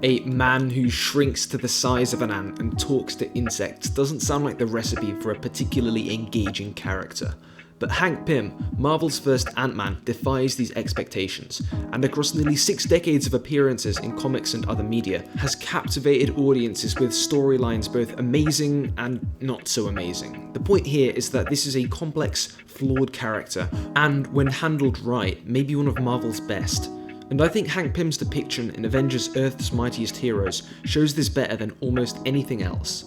A man who shrinks to the size of an ant and talks to insects doesn't sound like the recipe for a particularly engaging character. But Hank Pym, Marvel's first Ant-Man, defies these expectations, and across nearly 6 decades of appearances in comics and other media, has captivated audiences with storylines both amazing and not so amazing. The point here is that this is a complex, flawed character, and when handled right, maybe one of Marvel's best. And I think Hank Pym's depiction in Avengers Earth's Mightiest Heroes shows this better than almost anything else.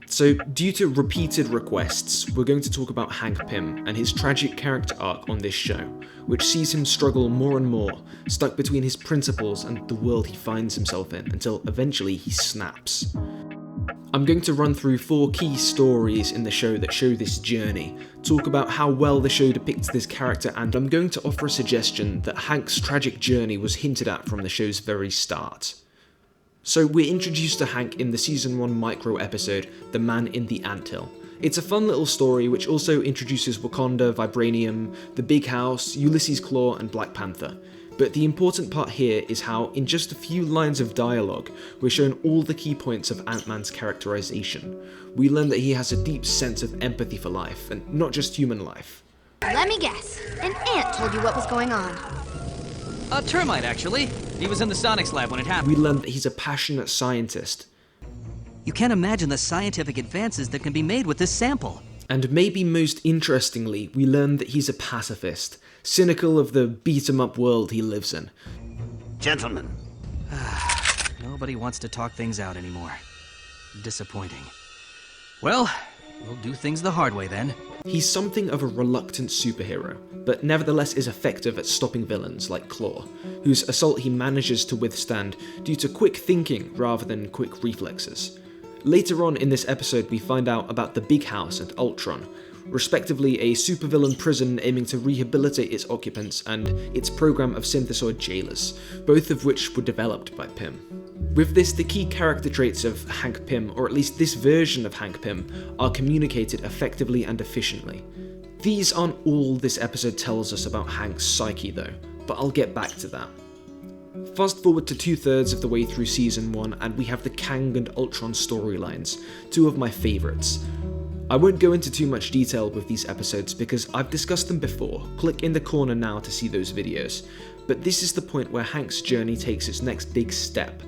So, due to repeated requests, we're going to talk about Hank Pym and his tragic character arc on this show, which sees him struggle more and more, stuck between his principles and the world he finds himself in, until eventually he snaps. I'm going to run through 4 key stories in the show that show this journey, talk about how well the show depicts this character, and I'm going to offer a suggestion that Hank's tragic journey was hinted at from the show's very start. So we're introduced to Hank in the Season 1 micro episode, The Man in the Anthill. It's a fun little story which also introduces Wakanda, Vibranium, the Big House, Ulysses Klaue, and Black Panther. But the important part here is how, in just a few lines of dialogue, we're shown all the key points of Ant-Man's characterization. We learn that he has a deep sense of empathy for life, and not just human life. Let me guess. An ant told you what was going on. A termite, actually. He was in the Sonics lab when it happened. We learn that he's a passionate scientist. You can't imagine the scientific advances that can be made with this sample. And maybe most interestingly, we learn that he's a pacifist, cynical of the beat-em-up world he lives in. Gentlemen. Nobody wants to talk things out anymore. Disappointing. Well, we'll do things the hard way then. He's something of a reluctant superhero, but nevertheless is effective at stopping villains like Klaue, whose assault he manages to withstand due to quick thinking rather than quick reflexes. Later on in this episode, we find out about the Big House and Ultron, respectively a supervillain prison aiming to rehabilitate its occupants and its program of synthesoid jailers, both of which were developed by Pym. With this, the key character traits of Hank Pym, or at least this version of Hank Pym, are communicated effectively and efficiently. These aren't all this episode tells us about Hank's psyche though, but I'll get back to that. Fast forward to 2/3 of the way through Season 1 and we have the Kang and Ultron storylines, 2 of my favourites. I won't go into too much detail with these episodes because I've discussed them before, click in the corner now to see those videos, but this is the point where Hank's journey takes its next big step.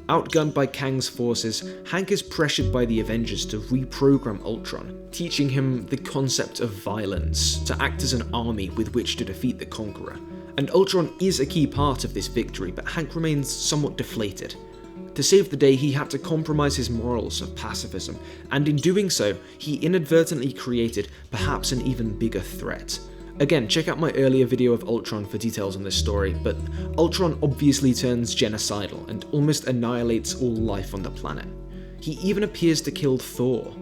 Outgunned by Kang's forces, Hank is pressured by the Avengers to reprogram Ultron, teaching him the concept of violence, to act as an army with which to defeat the Conqueror. And Ultron is a key part of this victory, but Hank remains somewhat deflated. To save the day, he had to compromise his morals of pacifism, and in doing so, he inadvertently created perhaps an even bigger threat. Again, check out my earlier video of Ultron for details on this story, but Ultron obviously turns genocidal and almost annihilates all life on the planet. He even appears to kill Thor.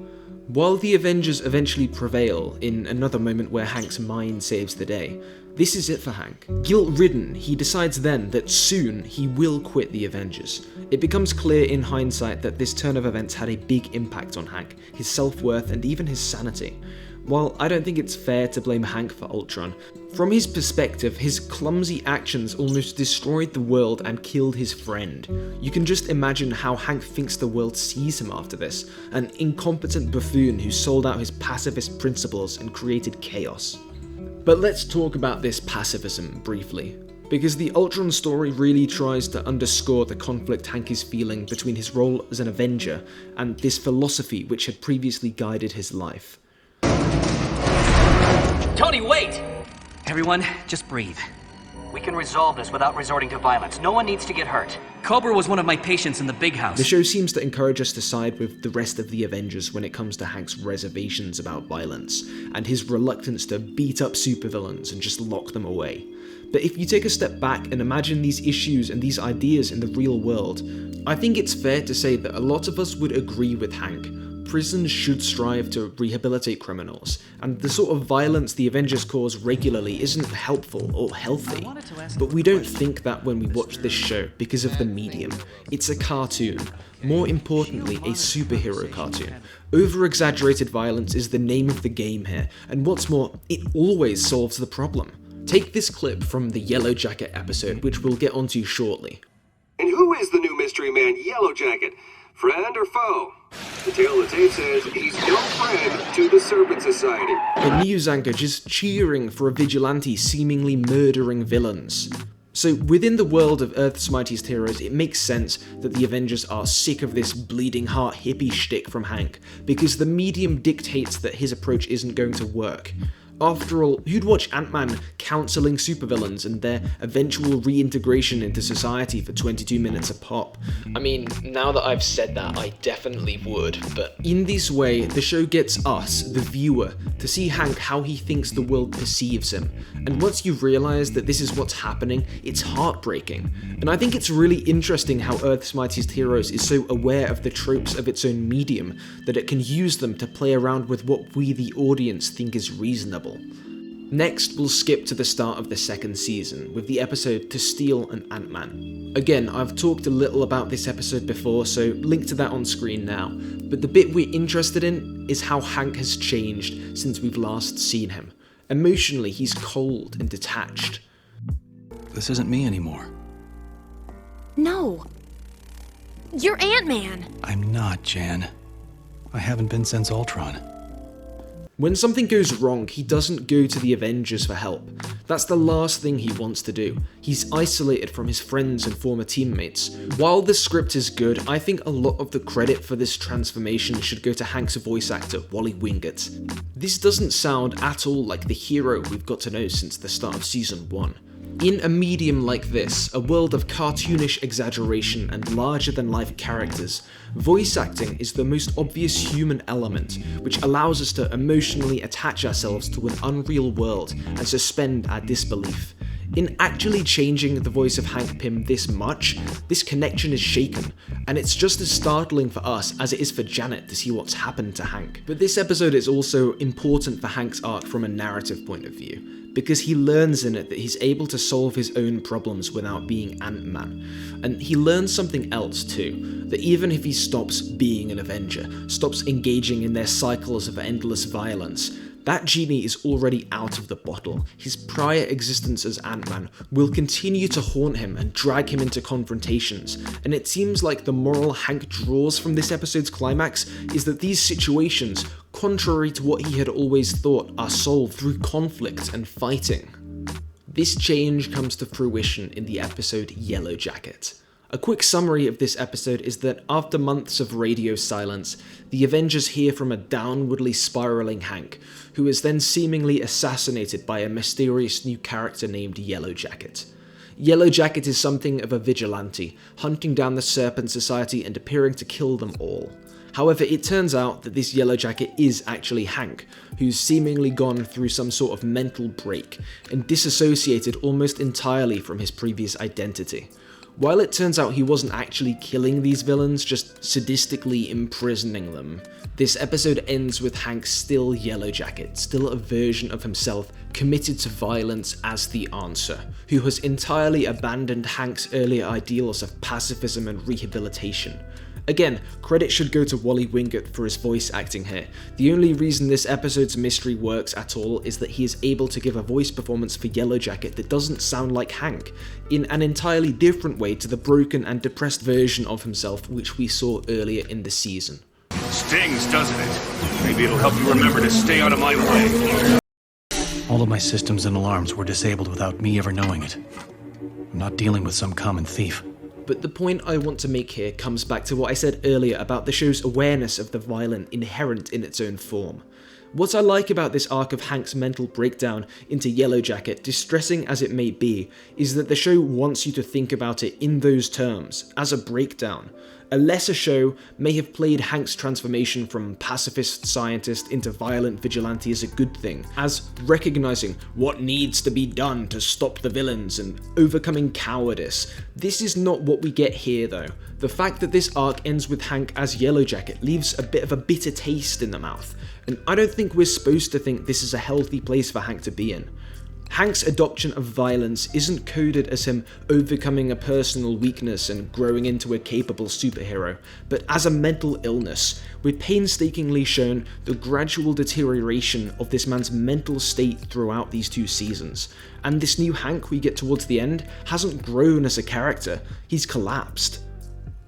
While the Avengers eventually prevail in another moment where Hank's mind saves the day, this is it for Hank. Guilt-ridden, he decides then that soon he will quit the Avengers. It becomes clear in hindsight that this turn of events had a big impact on Hank, his self-worth and even his sanity. While I don't think it's fair to blame Hank for Ultron, from his perspective, his clumsy actions almost destroyed the world and killed his friend. You can just imagine how Hank thinks the world sees him after this, an incompetent buffoon who sold out his pacifist principles and created chaos. But let's talk about this pacifism briefly, because the Ultron story really tries to underscore the conflict Hank is feeling between his role as an Avenger and this philosophy which had previously guided his life. Tony, wait! Everyone, just breathe. We can resolve this without resorting to violence. No one needs to get hurt. Cobra was one of my patients in the Big House. The show seems to encourage us to side with the rest of the Avengers when it comes to Hank's reservations about violence, and his reluctance to beat up supervillains and just lock them away. But if you take a step back and imagine these issues and these ideas in the real world, I think it's fair to say that a lot of us would agree with Hank. Prisons should strive to rehabilitate criminals, and the sort of violence the Avengers cause regularly isn't helpful or healthy. But we don't think that when we watch this show because of the medium. It's a cartoon. More importantly, a superhero cartoon. Over-exaggerated violence is the name of the game here, and what's more, it always solves the problem. Take this clip from the Yellowjacket episode, which we'll get onto shortly. And who is the new mystery man, Yellowjacket? Friend or foe? The tale of the tape says he's no friend to the Serpent Society. A news anchor just cheering for a vigilante seemingly murdering villains. So within the world of Earth's Mightiest Heroes, it makes sense that the Avengers are sick of this bleeding heart hippie shtick from Hank, because the medium dictates that his approach isn't going to work. After all, who'd watch Ant-Man counselling supervillains and their eventual reintegration into society for 22 minutes a pop? I mean, now that I've said that, I definitely would, but in this way, the show gets us, the viewer, to see Hank how he thinks the world perceives him. And once you realise that this is what's happening, it's heartbreaking. And I think it's really interesting how Earth's Mightiest Heroes is so aware of the tropes of its own medium, that it can use them to play around with what we, the audience, think is reasonable. Next, we'll skip to the start of the second season, with the episode To Steel an Ant-Man. Again, I've talked a little about this episode before, so link to that on screen now, but the bit we're interested in is how Hank has changed since we've last seen him. Emotionally, he's cold and detached. This isn't me anymore. No. You're Ant-Man. I'm not, Jan. I haven't been since Ultron. When something goes wrong, he doesn't go to the Avengers for help. That's the last thing he wants to do. He's isolated from his friends and former teammates. While the script is good, I think a lot of the credit for this transformation should go to Hank's voice actor, Wally Wingert. This doesn't sound at all like the hero we've got to know since the start of season 1. In a medium like this, a world of cartoonish exaggeration and larger-than-life characters, voice acting is the most obvious human element, which allows us to emotionally attach ourselves to an unreal world and suspend our disbelief. In actually changing the voice of Hank Pym this much, this connection is shaken, and it's just as startling for us as it is for Janet to see what's happened to Hank. But this episode is also important for Hank's arc from a narrative point of view, because he learns in it that he's able to solve his own problems without being Ant-Man. And he learns something else too, that even if he stops being an Avenger, stops engaging in their cycles of endless violence, that genie is already out of the bottle. His prior existence as Ant-Man will continue to haunt him and drag him into confrontations, and it seems like the moral Hank draws from this episode's climax is that these situations, contrary to what he had always thought, are solved through conflict and fighting. This change comes to fruition in the episode Yellowjacket. A quick summary of this episode is that after months of radio silence, the Avengers hear from a downwardly spiraling Hank, who is then seemingly assassinated by a mysterious new character named Yellowjacket. Yellowjacket is something of a vigilante, hunting down the Serpent Society and appearing to kill them all. However, it turns out that this Yellowjacket is actually Hank, who's seemingly gone through some sort of mental break and disassociated almost entirely from his previous identity. While it turns out he wasn't actually killing these villains, just sadistically imprisoning them, this episode ends with Hank still Yellowjacket, still a version of himself committed to violence as the answer, who has entirely abandoned Hank's earlier ideals of pacifism and rehabilitation. Again, credit should go to Wally Wingert for his voice acting here. The only reason this episode's mystery works at all is that he is able to give a voice performance for Yellowjacket that doesn't sound like Hank, in an entirely different way to the broken and depressed version of himself which we saw earlier in the season. Stings, doesn't it? Maybe it'll help you remember to stay out of my way. All of my systems and alarms were disabled without me ever knowing it. I'm not dealing with some common thief. But the point I want to make here comes back to what I said earlier about the show's awareness of the violent inherent in its own form. What I like about this arc of Hank's mental breakdown into Yellowjacket, distressing as it may be, is that the show wants you to think about it in those terms, as a breakdown. A lesser show may have played Hank's transformation from pacifist scientist into violent vigilante as a good thing, as recognizing what needs to be done to stop the villains and overcoming cowardice. This is not what we get here though. The fact that this arc ends with Hank as Yellowjacket leaves a bit of a bitter taste in the mouth, and I don't think we're supposed to think this is a healthy place for Hank to be in. Hank's adoption of violence isn't coded as him overcoming a personal weakness and growing into a capable superhero, but as a mental illness. We're painstakingly shown the gradual deterioration of this man's mental state throughout these 2 seasons, and this new Hank we get towards the end hasn't grown as a character, he's collapsed.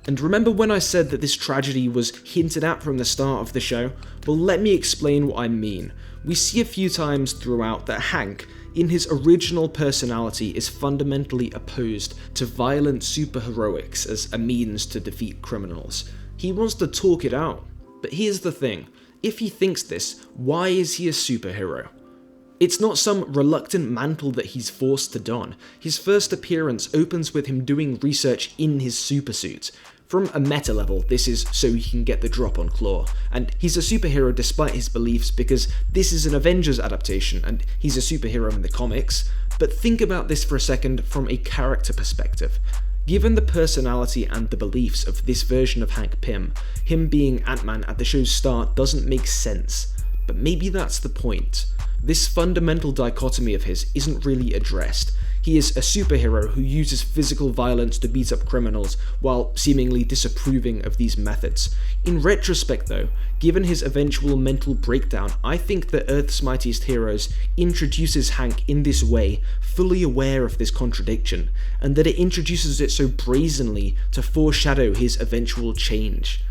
And remember when I said that this tragedy was hinted at from the start of the show? Well, let me explain what I mean. We see a few times throughout that Hank, in his original personality, is fundamentally opposed to violent superheroics as a means to defeat criminals. He wants to talk it out. But here's the thing, if he thinks this, why is he a superhero? It's not some reluctant mantle that he's forced to don. His first appearance opens with him doing research in his supersuit. From a meta level, this is so he can get the drop on Claw, and he's a superhero despite his beliefs because this is an Avengers adaptation and he's a superhero in the comics. But think about this for a second from a character perspective. Given the personality and the beliefs of this version of Hank Pym, him being Ant-Man at the show's start doesn't make sense. But maybe that's the point. This fundamental dichotomy of his isn't really addressed. He is a superhero who uses physical violence to beat up criminals while seemingly disapproving of these methods. In retrospect though, given his eventual mental breakdown, I think that Earth's Mightiest Heroes introduces Hank in this way, fully aware of this contradiction, and that it introduces it so brazenly to foreshadow his eventual change.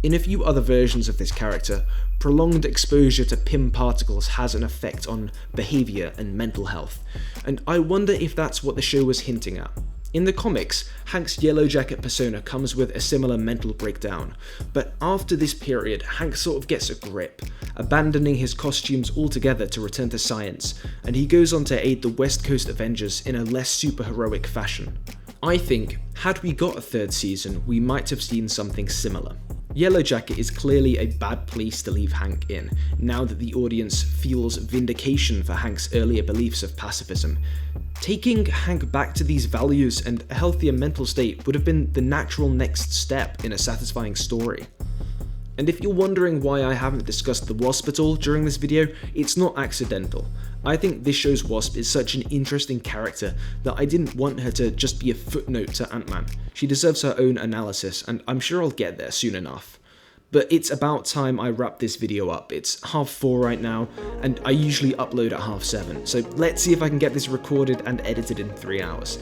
In a few other versions of this character, prolonged exposure to Pym particles has an effect on behaviour and mental health, and I wonder if that's what the show was hinting at. In the comics, Hank's Yellowjacket persona comes with a similar mental breakdown, but after this period, Hank sort of gets a grip, abandoning his costumes altogether to return to science, and he goes on to aid the West Coast Avengers in a less superheroic fashion. I think, had we got a third season, we might have seen something similar. Yellowjacket is clearly a bad place to leave Hank in, now that the audience feels vindication for Hank's earlier beliefs of pacifism. Taking Hank back to these values and a healthier mental state would have been the natural next step in a satisfying story. And if you're wondering why I haven't discussed the Wasp at all during this video, it's not accidental. I think this show's Wasp is such an interesting character that I didn't want her to just be a footnote to Ant-Man. She deserves her own analysis, and I'm sure I'll get there soon enough. But it's about time I wrap this video up. It's 4:30 right now, and I usually upload at 7:30, so let's see if I can get this recorded and edited in 3 hours.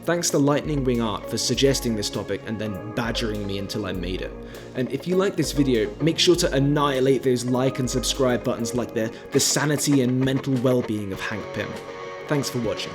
Thanks to Lightning Wing Art for suggesting this topic and then badgering me until I made it. And if you like this video, make sure to annihilate those like and subscribe buttons like they're the sanity and mental well-being of Hank Pym. Thanks for watching.